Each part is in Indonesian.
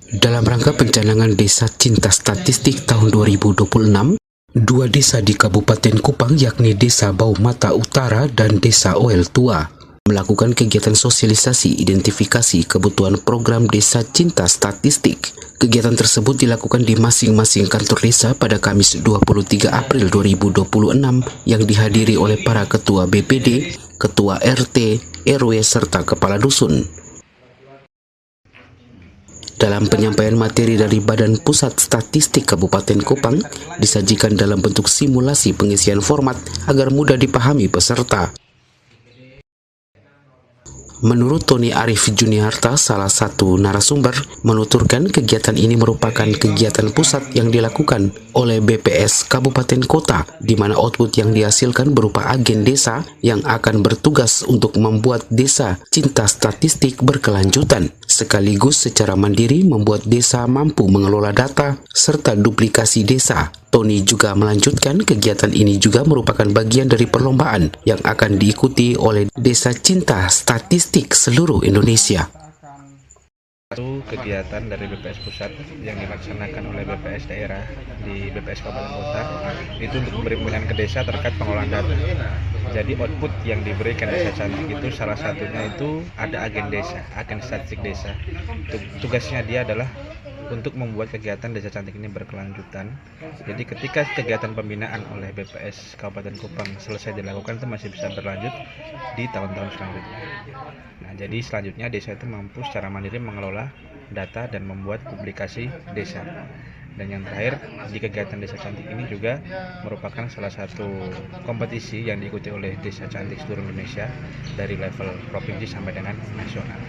Dalam rangka pencanangan Desa Cinta Statistik tahun 2026, dua desa di Kabupaten Kupang yakni Desa Bau Mata Utara dan Desa Oel Tua melakukan kegiatan sosialisasi identifikasi kebutuhan program Desa Cinta Statistik. Kegiatan tersebut dilakukan di masing-masing kantor desa pada Kamis 23 April 2026 yang dihadiri oleh para ketua BPD, ketua RT, RW serta kepala dusun. Dalam penyampaian materi dari Badan Pusat Statistik Kabupaten Kupang disajikan dalam bentuk simulasi pengisian format agar mudah dipahami peserta. Menurut Tony Arif Juniarta, salah satu narasumber, menuturkan kegiatan ini merupakan kegiatan pusat yang dilakukan oleh BPS Kabupaten Kota, di mana output yang dihasilkan berupa agen desa yang akan bertugas untuk membuat desa cinta statistik berkelanjutan, sekaligus secara mandiri membuat desa mampu mengelola data serta duplikasi desa. Tony juga melanjutkan kegiatan ini juga merupakan bagian dari perlombaan yang akan diikuti oleh Desa Cinta Statistik seluruh Indonesia. Itu kegiatan dari BPS Pusat yang dilaksanakan oleh BPS daerah di BPS Kabupaten Kota itu untuk memberi pembinaan ke desa terkait pengolahan data. Jadi output yang diberikan Desa Cantik itu salah satunya itu ada agen desa, agen statistik desa. Tugasnya dia adalah untuk membuat kegiatan Desa Cantik ini berkelanjutan. Jadi ketika kegiatan pembinaan oleh BPS Kabupaten Kupang selesai dilakukan, itu masih bisa berlanjut di tahun-tahun selanjutnya. Nah, jadi selanjutnya desa itu mampu secara mandiri mengelola data dan membuat publikasi desa. Dan yang terakhir, di kegiatan Desa Cantik ini juga merupakan salah satu kompetisi yang diikuti oleh Desa Cantik seluruh Indonesia dari level provinsi sampai dengan nasional.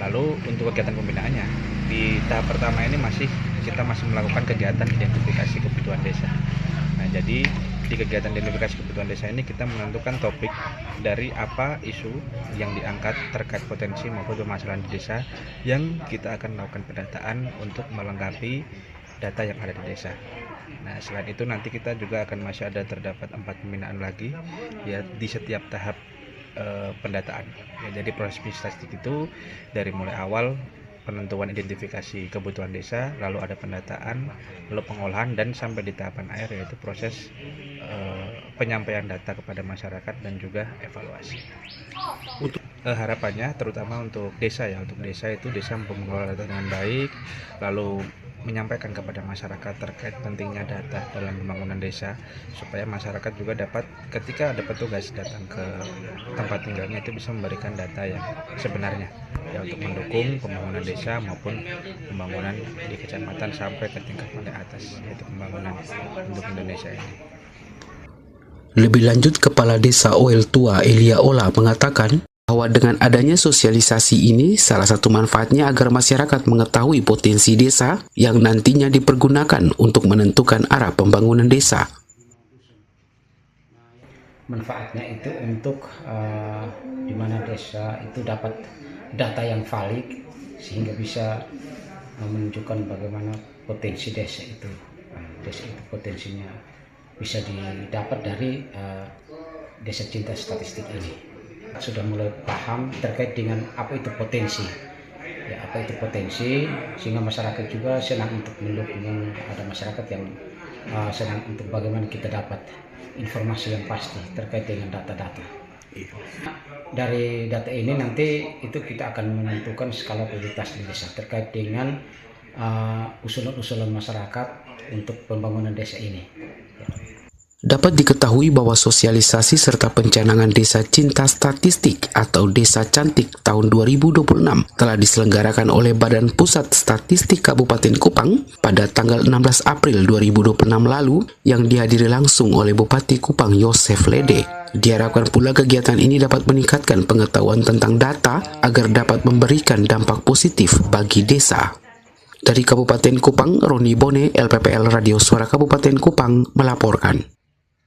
Lalu untuk kegiatan pembinaannya, di tahap pertama ini kita masih melakukan kegiatan identifikasi kebutuhan desa. Nah, jadi di kegiatan identifikasi kebutuhan desa ini kita menentukan topik dari apa isu yang diangkat terkait potensi maupun permasalahan di desa yang kita akan melakukan pendataan untuk melengkapi data yang ada di desa. Nah, selain itu nanti kita juga akan masih terdapat 4 pembinaan lagi ya di setiap tahap pendataan. Ya, jadi proses statistik itu dari mulai awal penentuan identifikasi kebutuhan desa, lalu ada pendataan, lalu pengolahan, dan sampai di tahapan akhir yaitu proses penyampaian data kepada masyarakat dan juga evaluasi. Untuk harapannya terutama untuk desa untuk desa itu desa mampu mengelola data dengan baik, lalu menyampaikan kepada masyarakat terkait pentingnya data dalam pembangunan desa, supaya masyarakat juga dapat ketika ada petugas datang ke tempat tinggalnya itu bisa memberikan data yang sebenarnya ya untuk mendukung pembangunan desa maupun pembangunan di kecamatan sampai ke tingkat paling atas yaitu pembangunan untuk Indonesia ini. Lebih lanjut, Kepala Desa Oel Tua Elia Ola mengatakan bahwa dengan adanya sosialisasi ini, salah satu manfaatnya agar masyarakat mengetahui potensi desa yang nantinya dipergunakan untuk menentukan arah pembangunan desa. Manfaatnya itu untuk di mana desa itu dapat data yang valid sehingga bisa menunjukkan bagaimana potensi desa itu. Desa itu potensinya bisa didapat dari Desa Cinta Statistik ini. Sudah mulai paham terkait dengan apa itu potensi, ya apa itu potensi, sehingga masyarakat juga senang untuk mendukung. Ada masyarakat yang senang untuk bagaimana kita dapat informasi yang pasti terkait dengan data-data. Dari data ini nanti itu kita akan menentukan skala prioritas di desa terkait dengan usulan-usulan masyarakat untuk pembangunan desa ini. Dapat diketahui bahwa sosialisasi serta pencanangan Desa Cinta Statistik atau Desa Cantik tahun 2026 telah diselenggarakan oleh Badan Pusat Statistik Kabupaten Kupang pada tanggal 16 April 2026 lalu yang dihadiri langsung oleh Bupati Kupang Yosef Lede. Diharapkan pula kegiatan ini dapat meningkatkan pengetahuan tentang data agar dapat memberikan dampak positif bagi desa. Dari Kabupaten Kupang, Roni Bone, LPPL Radio Suara Kabupaten Kupang melaporkan.